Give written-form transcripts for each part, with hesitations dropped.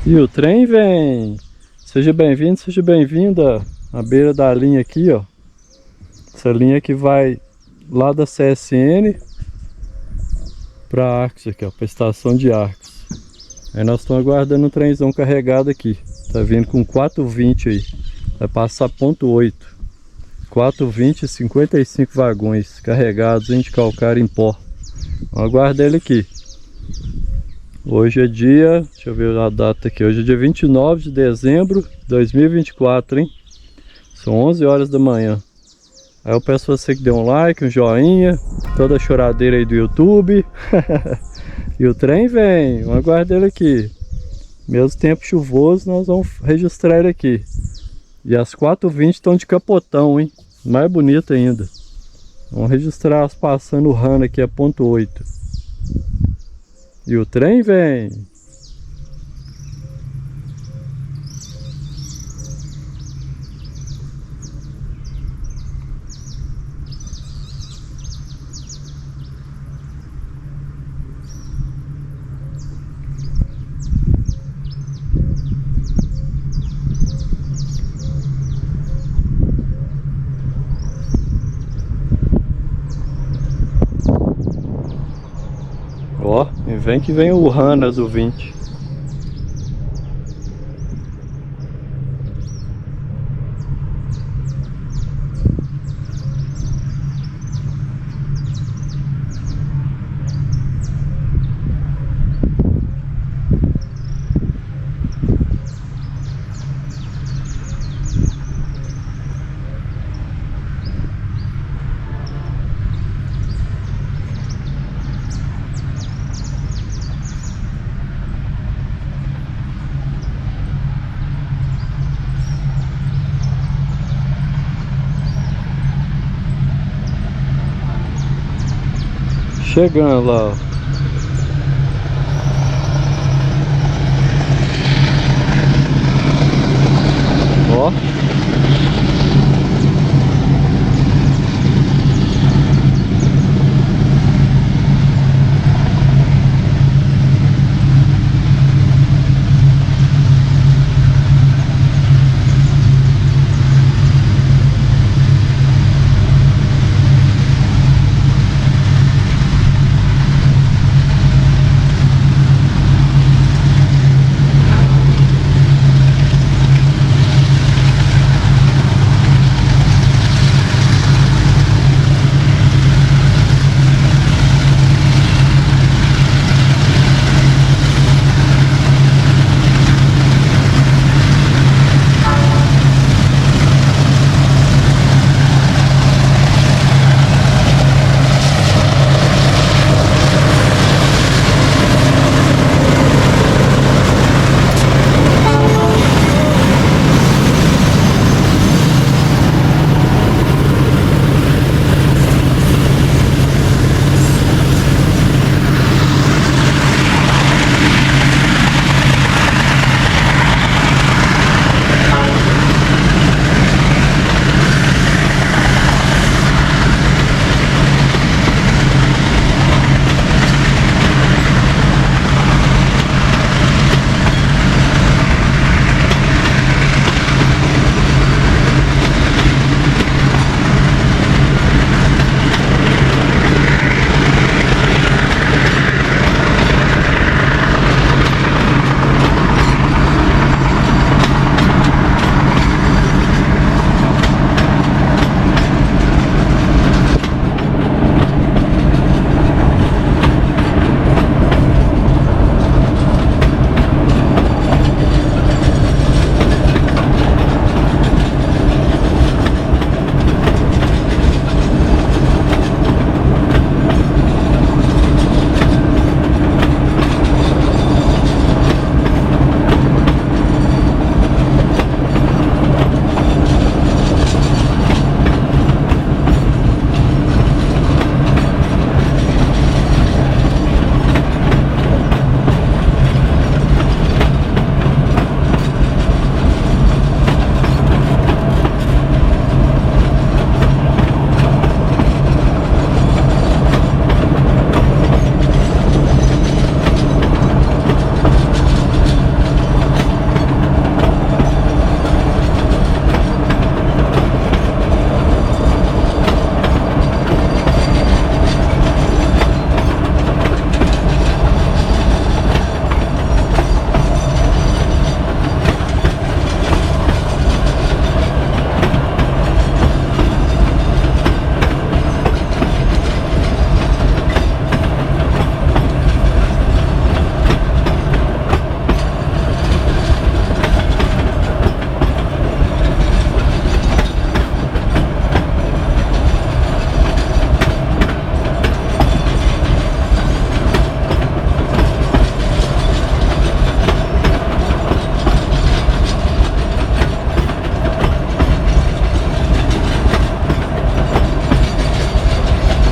E o trem vem! Seja bem-vindo, seja bem-vinda à beira da linha aqui, ó. Essa linha que vai lá da CSN para ARCOS aqui, ó, para a estação de ARCOS. Aí nós estamos aguardando um trenzão carregado aqui. Tá vindo com 420 aí. Vai passar ponto 8. 420 e 55 vagões carregados em de calcário em pó. Vamos aguardar ele aqui. Hoje é dia, deixa eu ver a data aqui, hoje é dia 29 de dezembro de 2024, hein? São 11 horas da manhã. Aí eu peço a você que dê um like, um joinha, toda a choradeira aí do YouTube. E o trem vem, vamos aguardar ele aqui. Mesmo tempo chuvoso, nós vamos registrar ele aqui. E as 4h20 estão de capotão, hein? Mais bonito ainda. Vamos registrar elas passando o rano aqui a ponto 8. E o trem vem. Ó, e vem que vem o rano azul 20. Chegando lá, ó. Ó.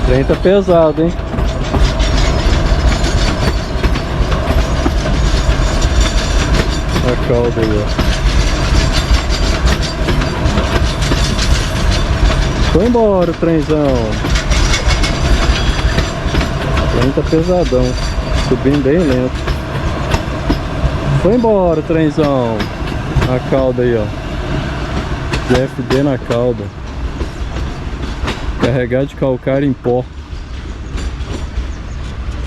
trem tá pesado, hein? A cauda aí, ó. Foi embora o trenzão. O trem tá pesadão. Subindo bem lento. Foi embora o trenzão. A cauda aí, ó. GFD na cauda. Carregado de calcário em pó.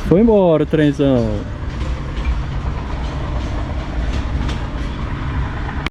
Foi embora o trenzão.